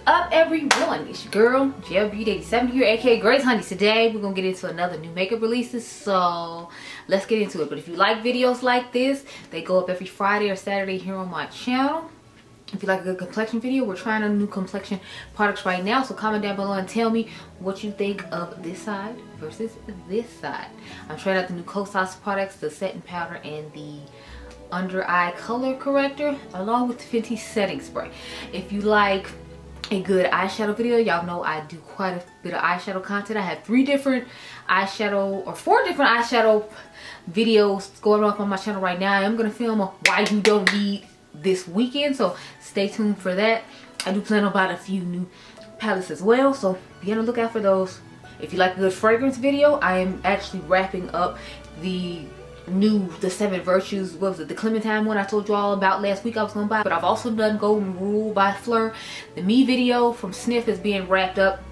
up, everyone? It's your girl Gelbeauty-QM here, aka Grace Honey. Today we're gonna get into another new makeup releases, so let's get into it. But if you like videos like this, they go up every Friday or Saturday here on my channel. If you like a good complexion video, we're trying on new complexion products right now, so comment down below and tell me what you think of this side versus this side. I'm trying out the new GlossGods products, the setting powder and the under eye color corrector, along with the Fenty setting spray. If you like a good eyeshadow video, y'all know I do quite a bit of eyeshadow content. I have 4 different eyeshadow videos going up on my channel right now. I am going to film why you don't need this weekend, so stay tuned for that. I do plan on buying a few new palettes as well, so be on the lookout for those. If you like a good fragrance video, I am actually wrapping up the 7 Virtues, what was it, the Clementine one I told you all about last week I was gonna buy. But I've also done Golden Rule by Fleur. The Me video from Snif is being wrapped up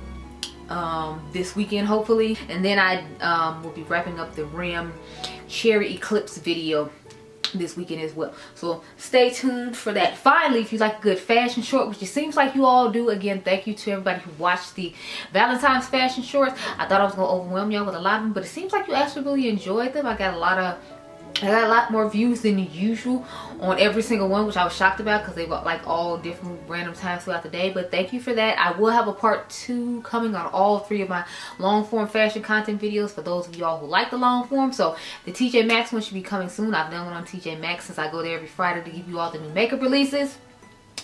this weekend hopefully, and then I will be wrapping up the Rim Cherry Eclipse video this weekend as well, so stay tuned for that. Finally, if you like a good fashion short, which it seems like you all do, again, thank you to everybody who watched the Valentine's fashion shorts. I thought I was gonna overwhelm y'all with a lot of them, but it seems like you actually really enjoyed them. I got a lot more views than usual on every single one, which I was shocked about because they were like all different random times throughout the day. But thank you for that. I will have a part 2 coming on all 3 of my long form fashion content videos for those of y'all who like the long form. So the TJ Maxx one should be coming soon. I've done one on TJ Maxx since I go there every Friday to give you all the new makeup releases.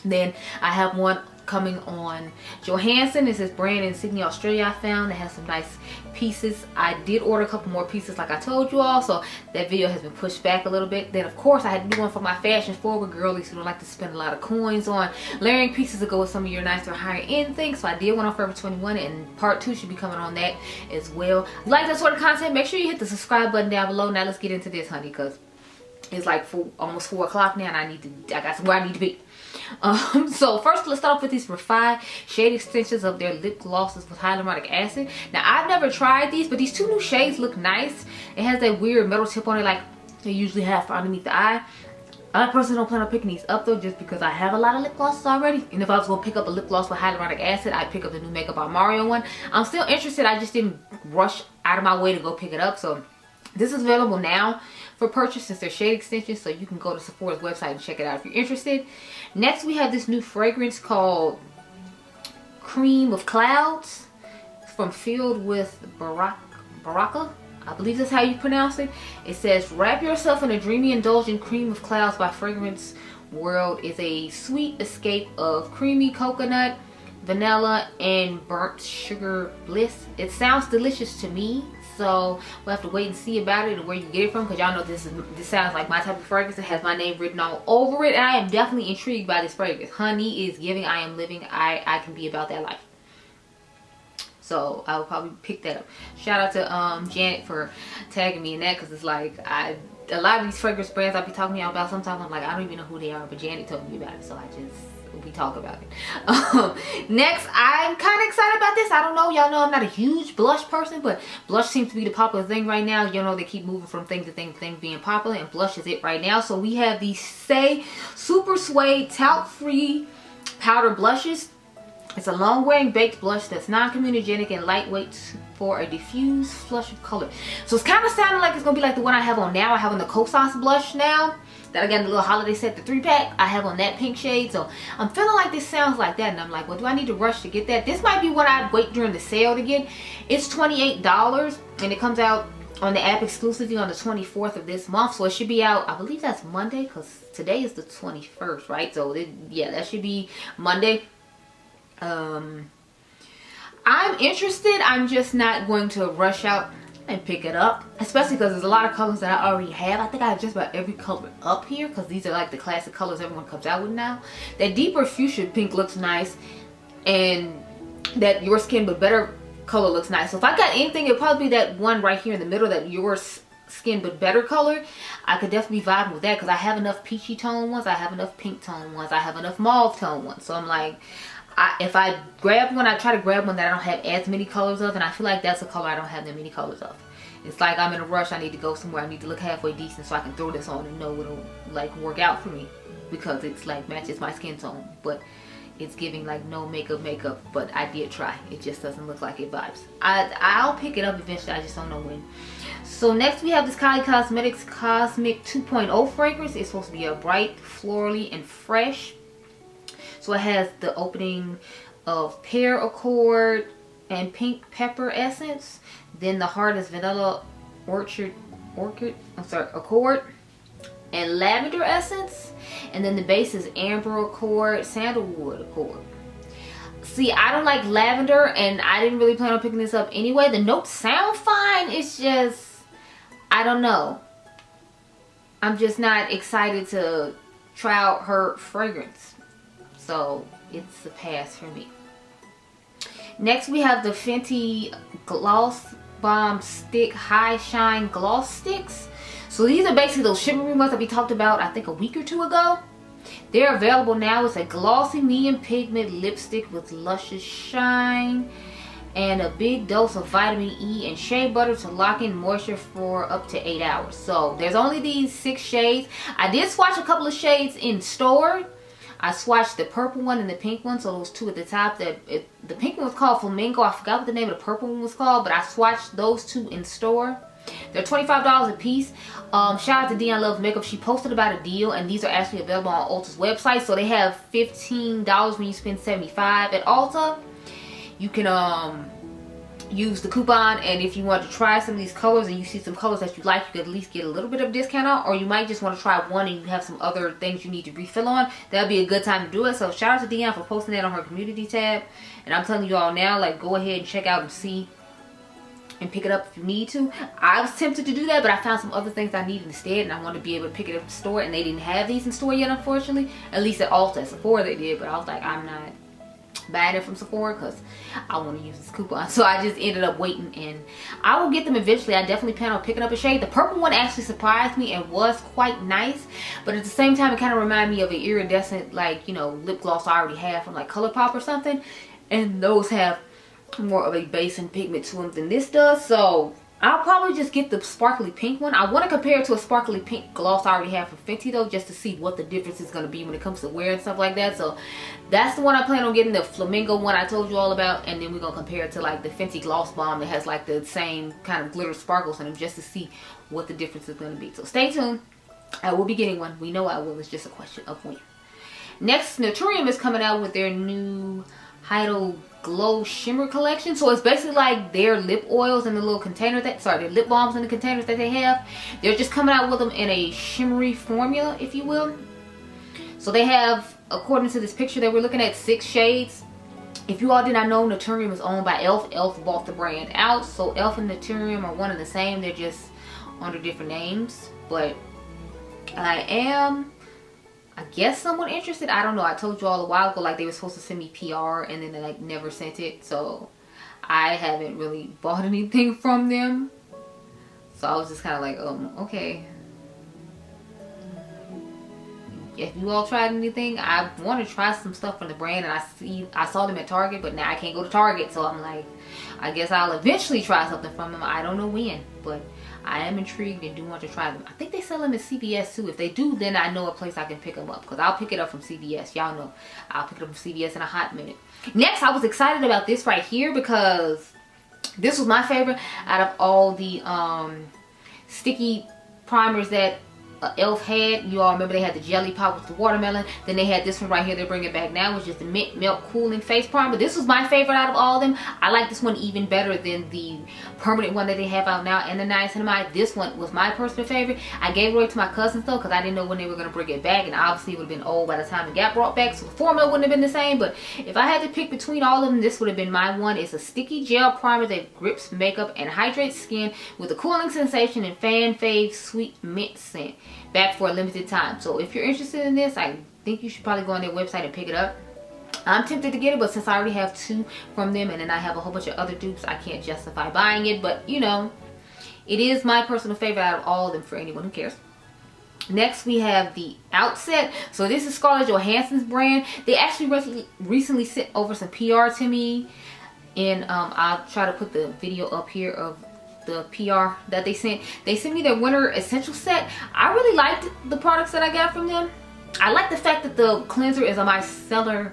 Then I have one coming on Johansson. This is brand in Sydney, Australia. I found it has some nice pieces. I did order a couple more pieces like I told you all, so that video has been pushed back a little bit. Then of course I had to do one for my fashion forward girlies who don't like to spend a lot of coins on layering pieces to go with some of your nicer higher end things. So I did one on Forever 21, and part 2 should be coming on that as well. If you like that sort of content, make sure you hit the subscribe button down below. Now let's get into this, honey, because it's like almost 4 o'clock now, and I got somewhere I need to be. So first, let's start off with these refined shade extensions of their lip glosses with hyaluronic acid. Now I've never tried these, but these 2 new shades look nice. It has that weird metal tip on it like they usually have for underneath the eye. I personally don't plan on picking these up though, just because I have a lot of lip glosses already, and if I was gonna pick up a lip gloss with hyaluronic acid, I'd pick up the new Makeup by Mario one. I'm still interested, I just didn't rush out of my way to go pick it up. So this is available now for purchase since they're shade extensions, so you can go to Sephora's website and check it out if you're interested. Next, we have this new fragrance called Cream of Clouds from Filled with Baraka. I believe that's how you pronounce it. It says, wrap yourself in a dreamy, indulgent cream of clouds by Fragrance World. Is a sweet escape of creamy coconut, vanilla, and burnt sugar bliss. It sounds delicious to me, so we'll have to wait and see about it and where you get it from, because y'all know this sounds like my type of fragrance. It has my name written all over it, and I am definitely intrigued by this fragrance. Honey is giving, I am living, I can be about that life. So I will probably pick that up. Shout out to Janet for tagging me in that, because it's like a lot of these fragrance brands I'll be talking to y'all about, sometimes I'm like, I don't even know who they are, but Janet told me about it, so we talk about it. Next, I'm kind of excited about this. I don't know, y'all know I'm not a huge blush person, but blush seems to be the popular thing right now. You know, they keep moving from thing to thing being popular, and blush is it right now. So we have these Say Super Suede Talc Free Powder Blushes. It's a long wearing baked blush that's non-comedogenic and lightweight for a diffused flush of color. So it's kind of sounding like it's gonna be like the one I have on now. I have on the GlossGods blush now that I got in the little holiday set, the 3-pack. I have on that pink shade, so I'm feeling like this sounds like that, and I'm like, well, do I need to rush to get that? This might be what I wait during the sale to get. It's $28, and it comes out on the app exclusively on the 24th of this month, so it should be out, I believe that's Monday, because today is the 21st, right? So yeah, that should be Monday. I'm interested. I'm just not going to rush out and pick it up, especially because there's a lot of colors that I already have. I think I have just about every color up here, because these are like the classic colors everyone comes out with now. That deeper fuchsia pink looks nice, and that Your Skin But Better color looks nice. So if I got anything, it'd probably be that one right here in the middle, that Your Skin But Better color. I could definitely be vibing with that, because I have enough peachy tone ones, I have enough pink tone ones, I have enough mauve tone ones. So I'm like, if I grab one, I try to grab one that I don't have as many colors of, and I feel like that's a color I don't have that many colors of. It's like I'm in a rush, I need to go somewhere, I need to look halfway decent so I can throw this on and know it'll like work out for me, because it's like matches my skin tone. But it's giving like no makeup, but I did try. It just doesn't look like it vibes. I'll pick it up eventually, I just don't know when. So next we have this Kylie Cosmetics Cosmic 2.0 fragrance. It's supposed to be a bright, florally, and fresh. So it has the opening of pear accord and pink pepper essence. Then the heart is vanilla accord and lavender essence. And then the base is amber accord, sandalwood accord. See, I don't like lavender, and I didn't really plan on picking this up anyway. The notes sound fine. It's just, I don't know. I'm just not excited to try out her fragrance. So it's a pass for me. Next we have the Fenty Gloss Bomb Stick High Shine Gloss Sticks. So these are basically those shimmery ones that we talked about I think a week or two ago. They're available now. It's a glossy medium pigment lipstick with luscious shine and a big dose of vitamin E and shea butter to lock in moisture for up to 8 hours. So there's only these 6 shades. I did swatch a couple of shades in store. I swatched the purple one and the pink one, so those two at the top. The pink one was called Flamingo. I forgot what the name of the purple one was called, but I swatched those two in store. They're $25 a piece. Shout out to Dionluvsmakeup. She posted about a deal, and these are actually available on Ulta's website. So they have $15 when you spend $75 at Ulta. You can use the coupon, and if you want to try some of these colors and you see some colors that you like, you could at least get a little bit of discount on, or you might just want to try one and you have some other things you need to refill on. That'd be a good time to do it. So shout out to Dion for posting that on her community tab, and I'm telling you all now, like, go ahead and check out and see and pick it up if you need to. I was tempted to do that, but I found some other things I needed instead, and I want to be able to pick it up at the store, and they didn't have these in store yet, unfortunately. At least at Ulta. At Sephora they did, but I was like, I'm not buying it from Sephora because I want to use this coupon. So I just ended up waiting, and I will get them eventually. I definitely plan on picking up a shade. The purple one actually surprised me and was quite nice, but at the same time it kind of reminded me of an iridescent, like, you know, lip gloss I already have from like ColourPop or something, and those have more of a base and pigment to them than this does. So I'll probably just get the sparkly pink one. I want to compare it to a sparkly pink gloss I already have from Fenty though, just to see what the difference is going to be when it comes to wear and stuff like that. So that's the one I plan on getting, the Flamingo one I told you all about, and then we're going to compare it to like the Fenty Gloss Bomb that has like the same kind of glitter sparkles in them, just to see what the difference is going to be. So stay tuned. I will be getting one. We know I will. It's just a question of when. Next, Naturium is coming out with their new Hydro Glow Shimmer collection. So it's basically like their lip oils in the little container that, sorry, their lip balms in the containers that they have. They're just coming out with them in a shimmery formula, if you will. So they have, according to this picture that we're looking at, 6 shades. If you all did not know, Naturium is owned by e.l.f. e.l.f. bought the brand out. So e.l.f. and Naturium are one and the same. They're just under different names. But I guess someone interested. I don't know. I told you all a while ago, like, they were supposed to send me PR, and then they like never sent it. So I haven't really bought anything from them. So I was just kind of like, okay. If you all tried anything, I want to try some stuff from the brand, and I saw them at Target, but now I can't go to Target. So I'm like, I guess I'll eventually try something from them. I don't know when, but I am intrigued and do want to try them. I think they sell them at CVS too. If they do, then I know a place I can pick them up, because I'll pick it up from CVS. Y'all know I'll pick it up from CVS in a hot minute. Next, I was excited about this right here because this was my favorite out of all the sticky primers that e.l.f. had. You all remember they had the jelly pop with the watermelon. Then they had this one right here they're bringing back now, which is the mint milk cooling face primer. This was my favorite out of all of them. I like this one even better than the permanent one that they have out now and the niacinamide. This one was my personal favorite. I gave it away to my cousins though, because I didn't know when they were going to bring it back, and obviously it would have been old by the time it got brought back, so the formula wouldn't have been the same. But if I had to pick between all of them, this would have been my one. It's a sticky gel primer that grips makeup and hydrates skin with a cooling sensation and fan fave sweet mint scent, back for a limited time. So if you're interested in this, I think you should probably go on their website and pick it up. I'm tempted to get it, but since I already have 2 from them, and then I have a whole bunch of other dupes, I can't justify buying it. But you know, it is my personal favorite out of all of them for anyone who cares. Next, we have the Outset. So this is Scarlett Johansson's brand. They actually recently sent over some PR to me, and I'll try to put the video up here of the PR that they sent. They sent me their winter essential set. I really liked the products that I got from them. I like the fact that the cleanser is a micellar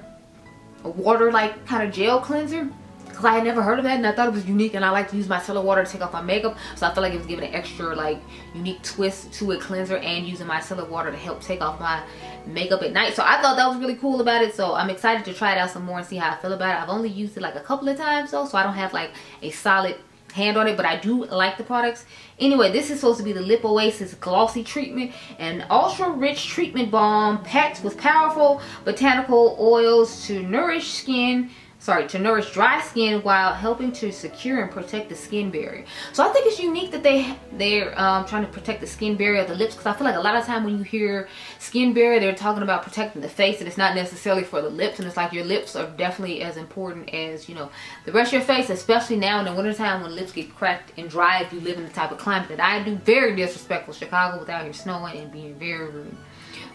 water like kind of gel cleanser, because I had never heard of that and I thought it was unique, and I like to use micellar water to take off my makeup, so I feel like it was giving an extra like unique twist to a cleanser and using micellar water to help take off my makeup at night. So I thought that was really cool about it, so I'm excited to try it out some more and see how I feel about it. I've only used it like a couple of times though, so I don't have like a solid hand on it, but I do like the products. Anyway, this is supposed to be the Lip Oasis Glossy Treatment, an ultra rich treatment balm packed with powerful botanical oils to nourish dry skin while helping to secure and protect the skin barrier. So I think it's unique that they're trying to protect the skin barrier of the lips, because I feel like a lot of time when you hear skin barrier, they're talking about protecting the face, and it's not necessarily for the lips. And it's like your lips are definitely as important as, you know, the rest of your face, especially now in the wintertime when lips get cracked and dry if you live in the type of climate that I do. Very disrespectful. Chicago without here snowing and being very rude.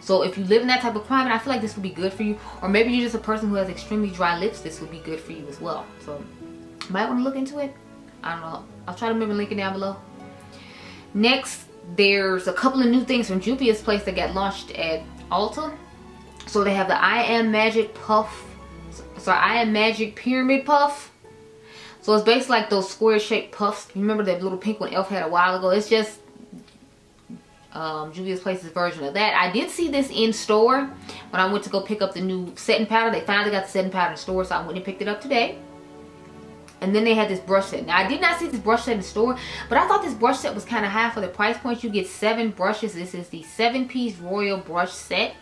So if you live in that type of climate, I feel like this would be good for you. Or maybe you're just a person who has extremely dry lips, this would be good for you as well. So you might want to look into it. I don't know. I'll try to remember to link it down below. Next, there's a couple of new things from Juvia's place that got launched at Ulta. So they have the I Am Magic Pyramid Puff. So it's basically like those square shaped puffs. You remember that little pink one Elf had a while ago? It's just Juvia's Place's version of that. I did see this in store when I went to go pick up the new setting powder. They finally got the setting powder in store, so I went and picked it up today. And then they had this brush set. Now I did not see this brush set in store, but I thought this brush set was kind of high for the price point. You get 7 brushes. This is the 7-piece royal brush set,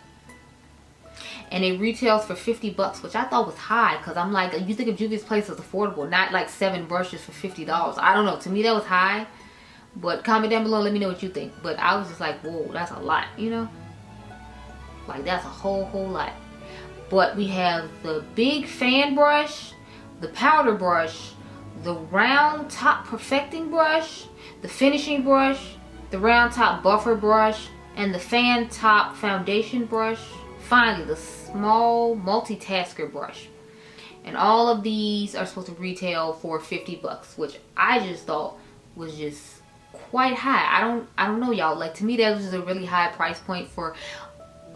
and it retails for 50 bucks, which I thought was high, because I'm like, you think of Juvia's Place as affordable, not like 7 brushes for $50. I don't know, to me that was high. But comment down below, let me know what you think. But I was just like, whoa, that's a lot, you know? Like, that's a whole lot. But we have the big fan brush, the powder brush, the round top perfecting brush, the finishing brush, the round top buffer brush, and the fan top foundation brush. Finally, the small multitasker brush. And all of these are supposed to retail for 50 bucks, which I just thought was just quite high. I don't know, y'all. Like, to me that was just a really high price point for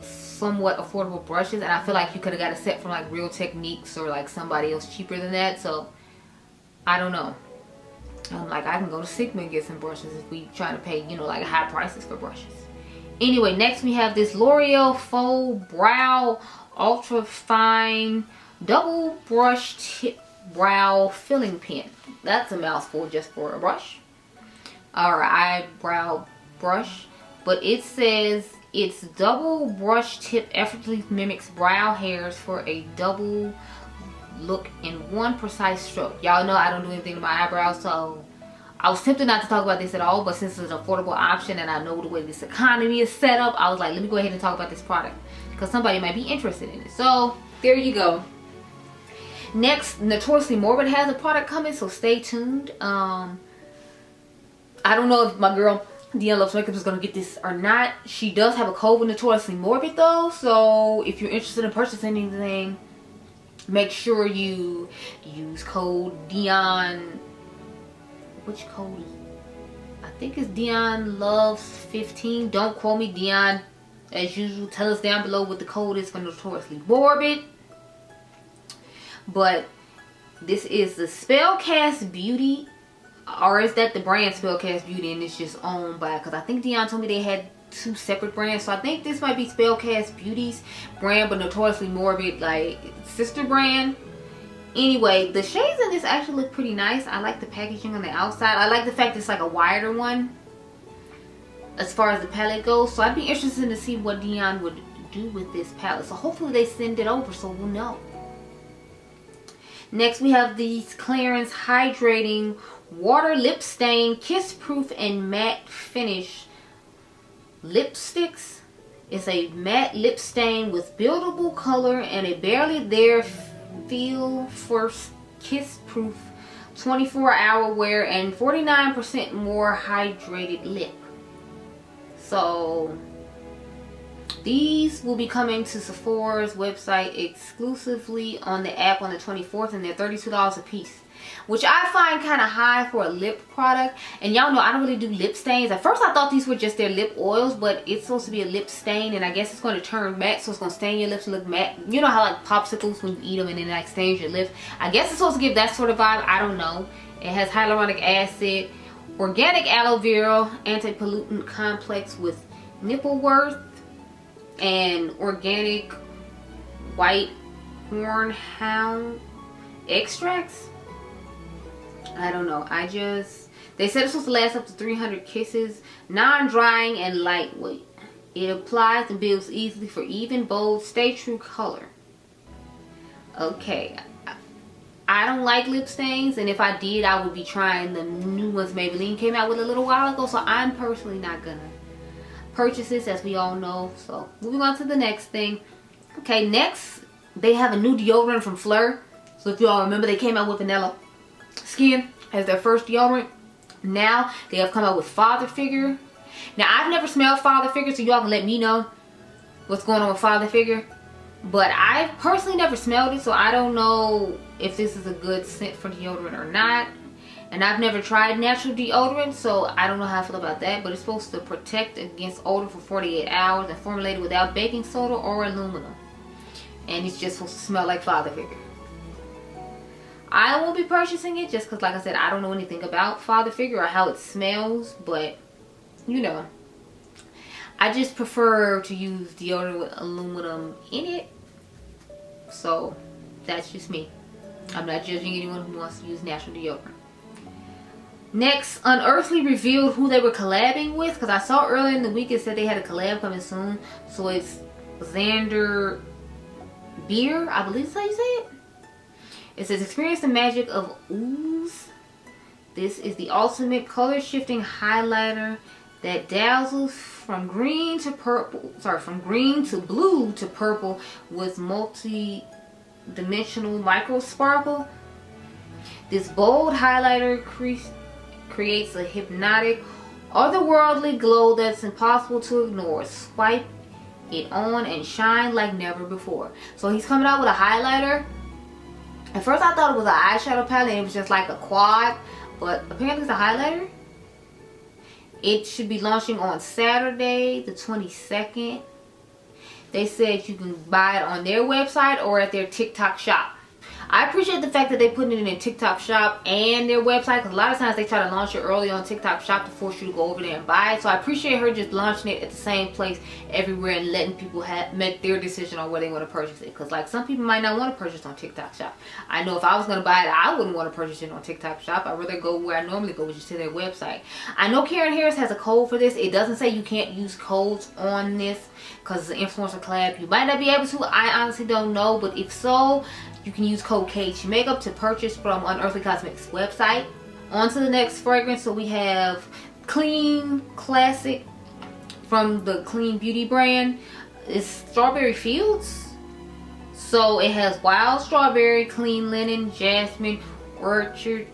somewhat affordable brushes, and I feel like you could have got a set from like Real Techniques or like somebody else cheaper than that. So I don't know. I'm like, I can go to Sigma and get some brushes if we try to pay, you know, like high prices for brushes. Anyway, next we have this L'Oreal Faux Brow Ultra Fine Double Brush Tip Brow Filling Pen. That's a mouthful just for a brush. Or eyebrow brush, but it says it's double brush tip effortlessly mimics brow hairs for a double look in one precise stroke. Y'all know I don't do anything to my eyebrows, so I was tempted not to talk about this at all, but since it's an affordable option and I know the way this economy is set up, I was like, let me go ahead and talk about this product because somebody might be interested in it. So there you go. Next, Notoriously Morbid has a product coming, so stay tuned. I don't know if my girl Dionluvsmakeup is going to get this or not. She does have a code with Notoriously Morbid though, so if you're interested in purchasing anything, make sure you use code Dion. Which code? I think it's Dionluvs15. Don't quote me, Dion. As usual, tell us down below what the code is for Notoriously Morbid. But this is the Spellcast Beauty, or is that the brand Spellcast Beauty and it's just owned by, because I think Dion told me they had 2 separate brands, so I think this might be Spellcast Beauty's brand, but Notoriously Morbid like sister brand. Anyway, the shades in this actually look pretty nice. I like the packaging on the outside. I like the fact it's like a wider one as far as the palette goes, so I'd be interested to see what Dion would do with this palette, so hopefully they send it over so we'll know. Next we have these Clarins Hydrating Water Lip Stain Kiss Proof and Matte Finish Lipsticks. It's a matte lip stain with buildable color and a barely there feel for kiss proof 24-hour wear and 49% more hydrated lip. So These will be coming to Sephora's website exclusively on the app on the 24th, and they're $32 a piece, which I find kind of high for a lip product. And y'all know I don't really do lip stains. At first I thought these were just their lip oils, but it's supposed to be a lip stain, and I guess it's going to turn matte, so it's going to stain your lips and look matte. You know how like popsicles, when you eat them and then it like stains your lips? I guess it's supposed to give that sort of vibe. I don't know. It has hyaluronic acid, organic aloe vera, anti-pollutant complex with nipple worth, and organic white hornhound extracts. I don't know. They said it's supposed to last up to 300 kisses, non-drying and lightweight. It applies and builds easily for even, bold, stay true color. Okay. I don't like lip stains, and if I did, I would be trying the new ones Maybelline came out with a little while ago, so I'm personally not gonna purchase this, as we all know. So moving on to the next thing. Okay, next they have a new deodorant from Fleur. So if you all remember, they came out with Vanilla Skin as their first deodorant. Now they have come out with Father Figure. Now I've never smelled Father Figure, so y'all can let me know what's going on with Father Figure, but I've personally never smelled it, so I don't know if this is a good scent for deodorant or not. And I've never tried natural deodorant, so I don't know how I feel about that. But it's supposed to protect against odor for 48 hours and formulated without baking soda or aluminum. And it's just supposed to smell like Father Figure. I won't be purchasing it just because, like I said, I don't know anything about Father Figure or how it smells. But, you know, I just prefer to use deodorant with aluminum in it. So, that's just me. I'm not judging anyone who wants to use natural deodorant. Next, Unearthly revealed who they were collabing with, because I saw earlier in the week it said they had a collab coming soon. So it's Xander Beer, I believe that's how you say it. It says, experience the magic of ooze. This is the ultimate color shifting highlighter that dazzles from green to purple, from green to blue to purple with multi-dimensional micro sparkle. This bold highlighter creates a hypnotic, otherworldly glow that's impossible to ignore. Swipe it on and shine like never before. So he's coming out with a highlighter. At first I thought it was an eyeshadow palette and it was just like a quad, but apparently it's a highlighter. It should be launching on Saturday the 22nd. They said you can buy it on their website or at their TikTok shop. I appreciate the fact that they put it in their TikTok shop and their website, because a lot of times they try to launch it early on TikTok shop to force you to go over there and buy it. So I appreciate her just launching it at the same place everywhere and letting people make their decision on where they want to purchase it. Because like some people might not want to purchase on TikTok shop. I know if I was going to buy it, I wouldn't want to purchase it on TikTok shop. I'd rather go where I normally go, which is to their website. I know Karen Harris has a code for this. It doesn't say you can't use codes on this because it's an influencer collab. You might not be able to. I honestly don't know, but if so, you can use code KHMakeup to purchase from Unearthly Cosmetics website. On to the next fragrance. So we have Clean Classic from the Clean Beauty brand. It's Strawberry Fields. So it has wild strawberry, clean linen, jasmine, orchid,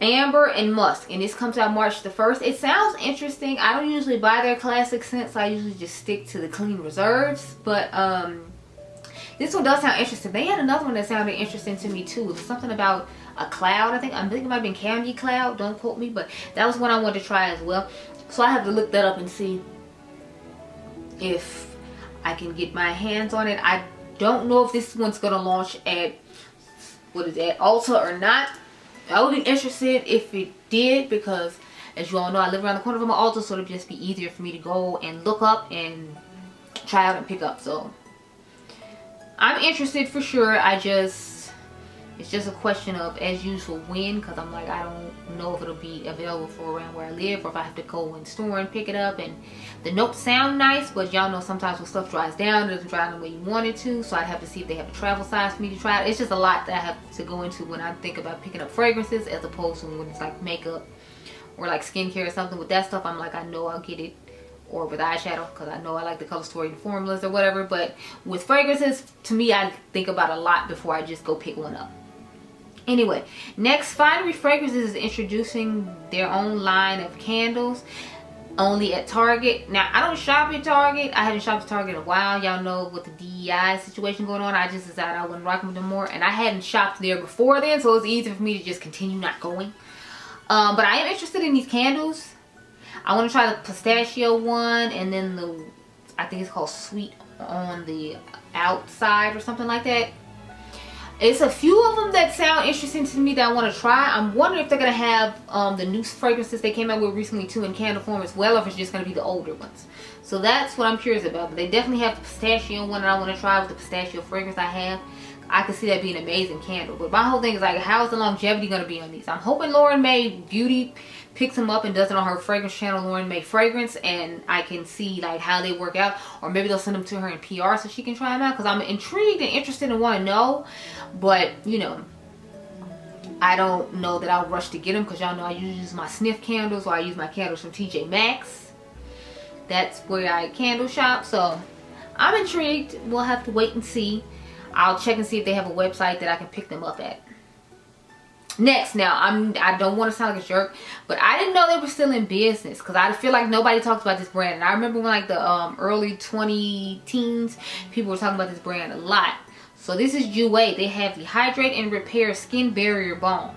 amber, and musk. And this comes out March the 1st. It sounds interesting. I don't usually buy their classic scents. I usually just stick to the clean reserves. But this one does sound interesting. They had another one that sounded interesting to me too. It was something about a cloud. I think it might have been Candy Cloud. Don't quote me, but that was one I wanted to try as well. So I have to look that up and see if I can get my hands on it. I don't know if this one's gonna launch at Ulta or not. I would be interested if it did, because as you all know, I live around the corner from an Ulta, so it'll just be easier for me to go and look up and try out and pick up. So I'm interested for sure. It's just a question of, as usual, when, because I'm like, I don't know if it'll be available for around where I live, or if I have to go in the store and pick it up. And the notes sound nice, but y'all know sometimes when stuff dries down, it doesn't dry the way you want it to. So I'd have to see if they have a travel size for me to try it. It's just a lot that I have to go into when I think about picking up fragrances, as opposed to when it's like makeup or like skincare or something. With that stuff, I'm like, I know I'll get it. Or with eyeshadow, because I know I like the color story and formulas or whatever. But with fragrances, to me, I think about a lot before I just go pick one up. Anyway, next, Finery Fragrances is introducing their own line of candles. only at Target. Now, I don't shop at Target. I haven't shopped at Target in a while. Y'all know with the DEI situation going on, I just decided I wouldn't rock with them more. And I hadn't shopped there before then, so it's easy for me to just continue not going. But I am interested in these candles. I want to try the pistachio one, and then the, I think it's called Sweet on the Outside or something like that. It's a few of them that sound interesting to me that I want to try. I'm wondering if they're going to have the new fragrances they came out with recently too in candle form as well, or if it's just going to be the older ones. So that's what I'm curious about. But they definitely have the pistachio one that I want to try with the pistachio fragrance I have. I could see that being an amazing candle. But my whole thing is like, how is the longevity going to be on these? I'm hoping Lauren May Beauty picks them up and does it on her fragrance channel, Lauren May Fragrance, and I can see like how they work out. Or maybe they'll send them to her in PR so she can try them out, because I'm intrigued and interested and want to know. But you know, I don't know that I'll rush to get them, because y'all know I usually use my Snif candles, or I use my candles from TJ Maxx. That's where I candle shop. So I'm intrigued. We'll have to wait and see. I'll check and see if they have a website that I can pick them up at. Next, now I don't want to sound like a jerk, but I didn't know they were still in business, because I feel like nobody talks about this brand. And I remember when like the early 20 teens, people were talking about this brand a lot. So this is Beaute. They have the Hydrate and Repair Skin Barrier Balm.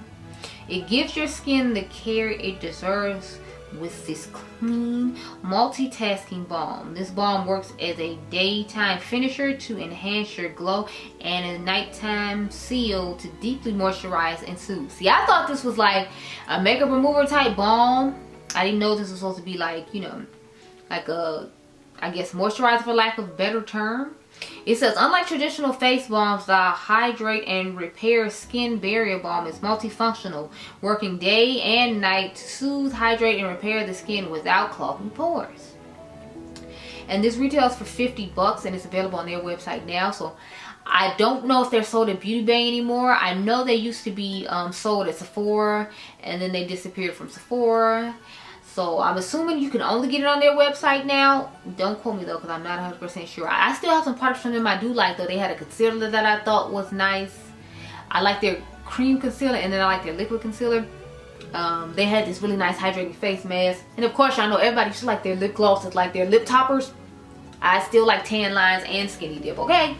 It gives your skin the care it deserves with this clean multitasking balm. This balm works as a daytime finisher to enhance your glow, and a nighttime seal to deeply moisturize and soothe. See, I thought this was like a makeup remover type balm. I didn't know this was supposed to be like, you know, like a, I guess, moisturizer for lack of a better term. It says, unlike traditional face balms, the Hydrate and Repair Skin Barrier Balm is multifunctional, working day and night to soothe, hydrate, and repair the skin without clogging pores. And this retails for $50, and it's available on their website now. So I don't know if they're sold at Beauty Bay anymore. I know they used to be sold at Sephora, and then they disappeared from Sephora. So I'm assuming you can only get it on their website now. Don't quote me though, because I'm not 100% sure. I still have some products from them I do like though. They had a concealer that I thought was nice. I like their cream concealer, and then I like their liquid concealer. They had this really nice hydrating face mask. And of course, I know everybody should like their lip glosses, like their lip toppers. I still like tan lines and skinny dip, okay?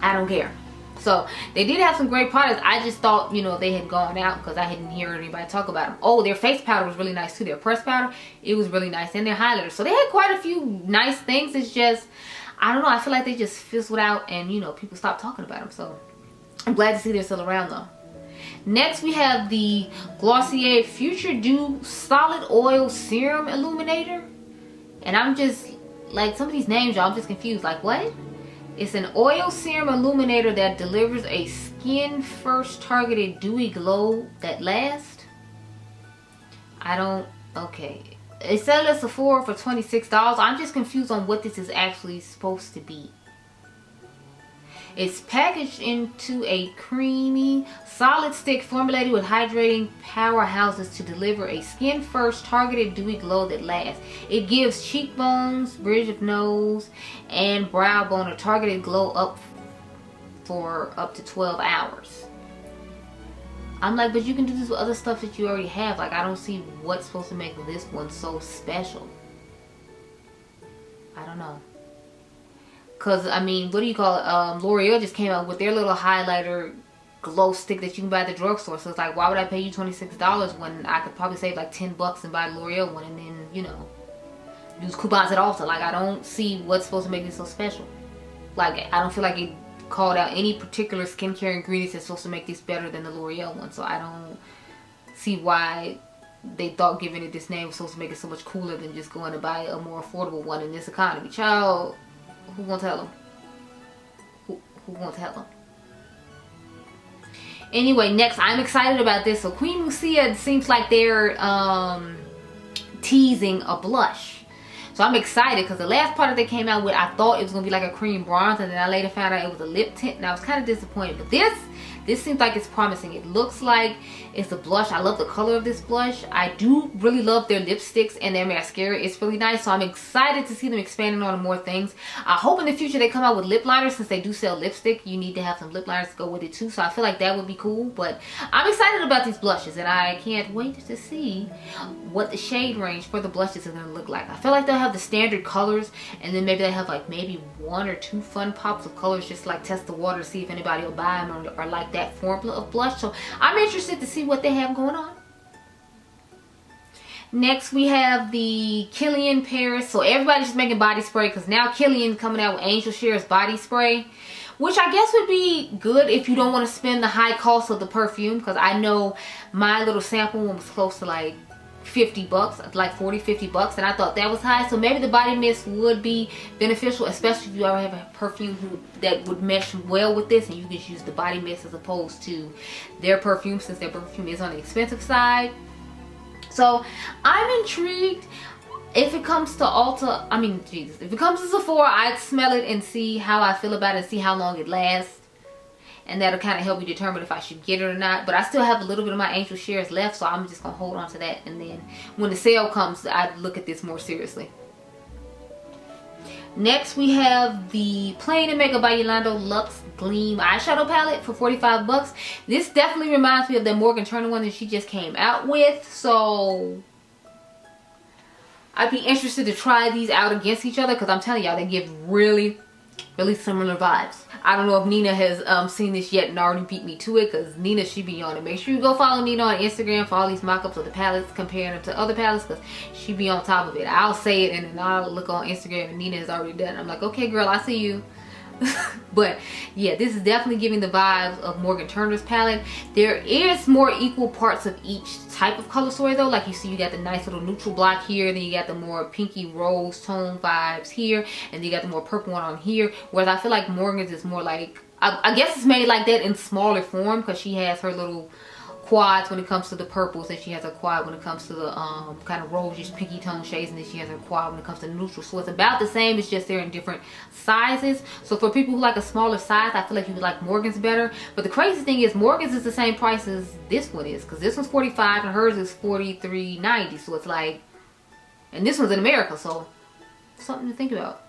I don't care. So they did have some great products. I just thought, you know, they had gone out because I hadn't heard anybody talk about them. Oh, their face powder was really nice too. Their pressed powder, it was really nice. And their highlighter. So they had quite a few nice things. It's just, I don't know. I feel like they just fizzled out, and, you know, people stopped talking about them. So I'm glad to see they're still around though. Next, we have the Glossier Future Dew Solid Oil Serum Illuminator. And I'm just, like, some of these names, y'all, I'm just confused. Like, what? It's an oil serum illuminator that delivers a skin first targeted dewy glow that lasts. I don't, okay. It sells at Sephora for $26. I'm just confused on what this is actually supposed to be. It's packaged into a creamy, solid stick formulated with hydrating powerhouses to deliver a skin-first targeted dewy glow that lasts. It gives cheekbones, bridge of nose, and brow bone a targeted glow up for up to 12 hours. I'm like, but you can do this with other stuff that you already have. Like, I don't see what's supposed to make this one so special. I don't know. Because, I mean, what do you call it? L'Oreal just came out with their little highlighter glow stick that you can buy at the drugstore. So it's like, why would I pay you $26 when I could probably save like $10 and buy the L'Oreal one, and then, you know, use coupons at Ulta. Like, I don't see what's supposed to make this so special. Like, I don't feel like it called out any particular skincare ingredients that's supposed to make this better than the L'Oreal one. So I don't see why they thought giving it this name was supposed to make it so much cooler than just going to buy a more affordable one in this economy. Child, who gonna tell them? Who gonna tell them? Anyway, next, I'm excited about this. So Queen Musia, seems like they're teasing a blush. So I'm excited because the last product they came out with, I thought it was gonna be like a cream bronze, and then I later found out it was a lip tint, and I was kind of disappointed. But this this seems like it's promising. It looks like it's a blush. I love the color of this blush. I do really love their lipsticks and their mascara. It's really nice, so I'm excited to see them expanding on more things. I hope in the future they come out with lip liners. Since they do sell lipstick, you need to have some lip liners to go with it too, so I feel like that would be cool. But I'm excited about these blushes, and I can't wait to see what the shade range for the blushes is going to look like. I feel like they'll have the standard colors, and then maybe they have like maybe 1 or 2 fun pops of colors, just like test the water to see if anybody will buy them or like that formula of blush. So I'm interested to see what they have going on. Next we have the Kilian Paris. So everybody's just making body spray because now Kilian coming out with Angel Share's body spray, which I guess would be good if you don't want to spend the high cost of the perfume, because I know my little sample one was close to like $50, like 40-50 bucks, and I thought that was high. So maybe the body mist would be beneficial, especially if you already have a perfume that would mesh well with this, and you can just use the body mist as opposed to their perfume, since their perfume is on the expensive side. So I'm intrigued. If it comes to Ulta, if it comes to Sephora, I'd smell it and see how I feel about it and see how long it lasts. And that'll kind of help me determine if I should get it or not. But I still have a little bit of my Angel Shares left, so I'm just going to hold on to that. And then when the sale comes, I'd look at this more seriously. Next, we have the Plain & Makeup by Yolanda Luxe Gleam eyeshadow palette for 45 bucks. This definitely reminds me of the Morgan Turner one that she just came out with. So I'd be interested to try these out against each other, because I'm telling y'all, they give really similar vibes. I don't know if Nina has seen this yet and already beat me to it, because Nina, she be on it. Make sure you go follow Nina on Instagram for all these mock-ups of the palettes, comparing them to other palettes, because she be on top of it. I'll say it and then I'll look on Instagram and Nina has already done it. I'm like, okay girl, I see you. But yeah, this is definitely giving the vibes of Morgan Turner's palette. There is more equal parts of each type of color story though. Like you see, you got the nice little neutral black here, then you got the more pinky rose tone vibes here, and then you got the more purple one on here. Whereas I feel like Morgan's is more like, I guess it's made like that in smaller form, because she has her little quads when it comes to the purples, and she has a quad when it comes to the kind of rose, just pinky tone shades, and then she has her quad when it comes to neutral. So it's about the same, it's just they're in different sizes. So for people who like a smaller size, I feel like you would like Morgan's better. But the crazy thing is, Morgan's is the same price as this one is, because this one's $45 and hers is $43.90. So it's like, and this one's in America, so something to think about.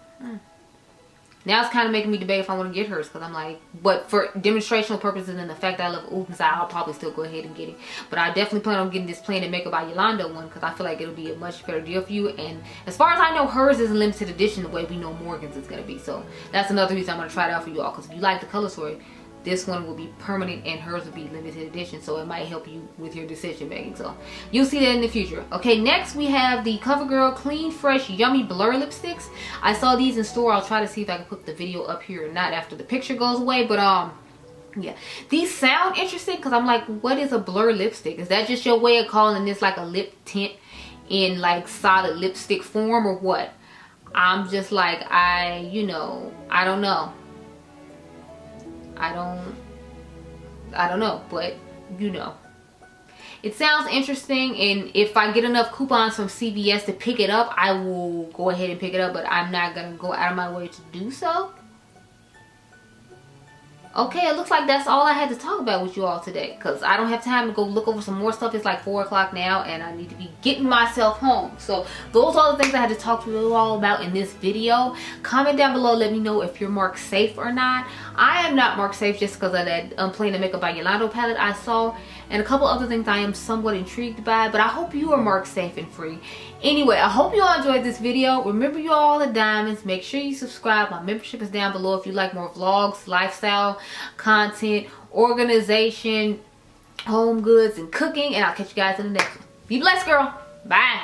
Now it's kind of making me debate if I want to get hers, because I'm like, but for demonstrational purposes and the fact that I love oud inside, I'll probably still go ahead and get it. But I definitely plan on getting this Plain & Makeup by Yolanda one, because I feel like it'll be a much better deal for you. And as far as I know, hers is a limited edition the way we know Morgan's is going to be. So that's another reason I'm going to try it out for you all, because if you like the color story, this one will be permanent and hers will be limited edition, so it might help you with your decision making. So you'll see that in the future. Okay, next we have the CoverGirl Clean Fresh Yummy Blur Lipsticks. I saw these in store. I'll try to see if I can put the video up here or not after the picture goes away. But yeah, these sound interesting, because I'm like, what is a blur lipstick? Is that just your way of calling this like a lip tint in like solid lipstick form, or what? I'm just like, I don't know. I don't know, but it sounds interesting, and if I get enough coupons from CVS to pick it up, I will go ahead and pick it up, but I'm not gonna go out of my way to do so. Okay, it looks like that's all I had to talk about with you all today, because I don't have time to go look over some more stuff. It's like 4 o'clock now, and I need to be getting myself home. So those are the things I had to talk to you all about in this video. Comment down below, let me know if you're marked safe or not. I am not marked safe just because of that Plain & Makeup by Yolanda palette I saw, and a couple other things I am somewhat intrigued by, but I hope you are marked safe and free. Anyway, I hope you all enjoyed this video. Remember, you all are diamonds. Make sure you subscribe. My membership is down below if you like more vlogs, lifestyle content, organization, home goods, and cooking. And I'll catch you guys in the next one. Be blessed, girl. Bye.